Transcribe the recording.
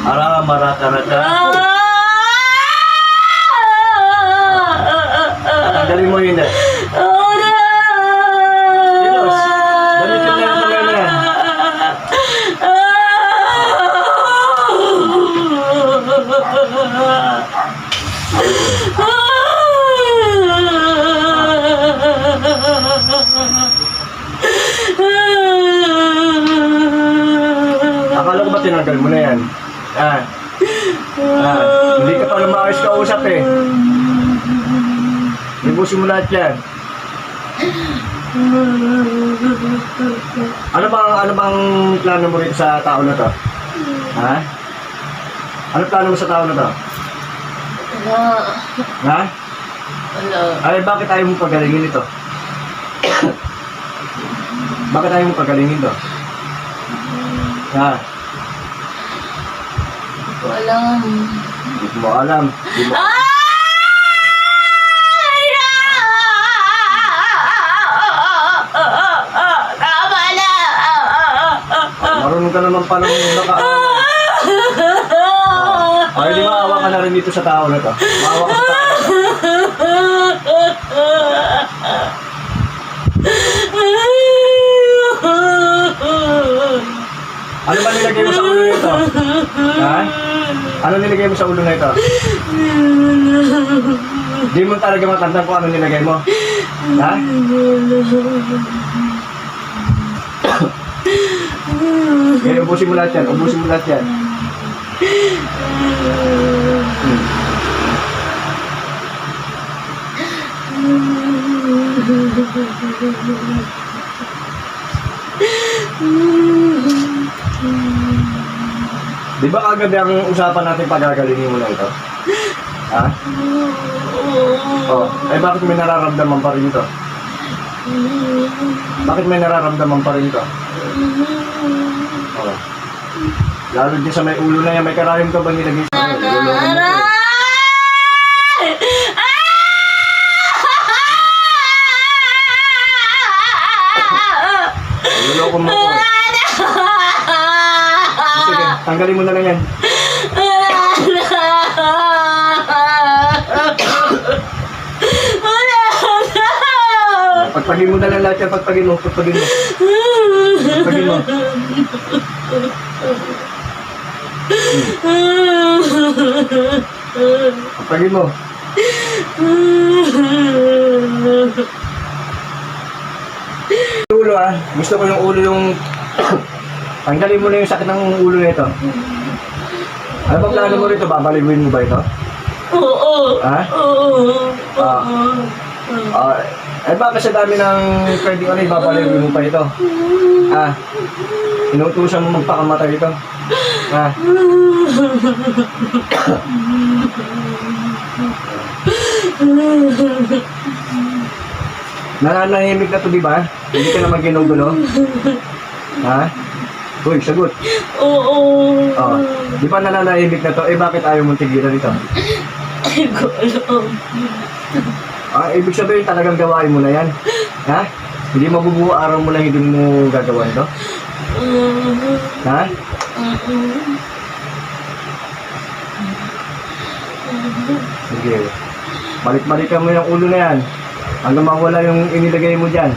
Ara, maraka-raka. Tanggalin mo yun eh. Kilos, gamitin na yung kamay na yan. Akala ko ba tinanggal mo na yan? Hindi ka pa lumayos kausap eh. Libusin mo lahat yan. Ano bang plano mo rito sa tao na to? Ha? Ano plano mo sa tao na to? Ha? Ay, bakit ayaw mo pagalingin ito? Bakit ayaw mo pagalingin ito? Ha? Hindi ko alam. Hindi mo alam. Tama na! Marunong ka naman palang ay, di maawa ka na rin dito sa tao na to. Maawa ka sa tao na to. Ano ba nilagay mo sa ulo nito? Ha? Ano nilagay mo sa ulo na ito? Di mo talaga matandaan kung ano nilagay mo. Ha? Okay, ubusin mo lahat yan. Ubusin mo lahat yan. Di ba kagabi ang usapan natin pagagalingin mo na ito? Ha? Oh, eh bakit may nararamdaman pa rin ito? Bakit may nararamdaman pa rin ito? Oh. Lalo din sa may ulo na yan, may karayom ka ba nilagay sa ulo? Luloko mo ko. Sige, tanggalin mo na lang yan. Pagpagin mo na lang lahat yan, pagpagin mo. Pagpagin mo. Pagpagin mo. Ulo gusto ko yung ulo yung tanggalin mo na yung sakit ng ulo na ito. Ano ba plano mo rito? Babaliwin mo ba ito? Oo. Ha? Eh baka sa dami ng pwedeng ano, babaliwin mo pa ito. Inutusan mo magpakamatay ito. Nananahimik na to, di ba? Hindi ka naman ginugulo. Ha? Uy, sagot. Oo. Di ba nananahimik na to? Eh bakit ayaw mong tigilan ito? Hindi ko alam. Ibig sabihin talagang gawain mo na yan. Ha? Hindi mabubuo araw mo lang hindi mo gagawa ito? Ha? Sige. Balik-balikan mo yung ulo na yan. Hanggang mawala yung inilagay mo dyan.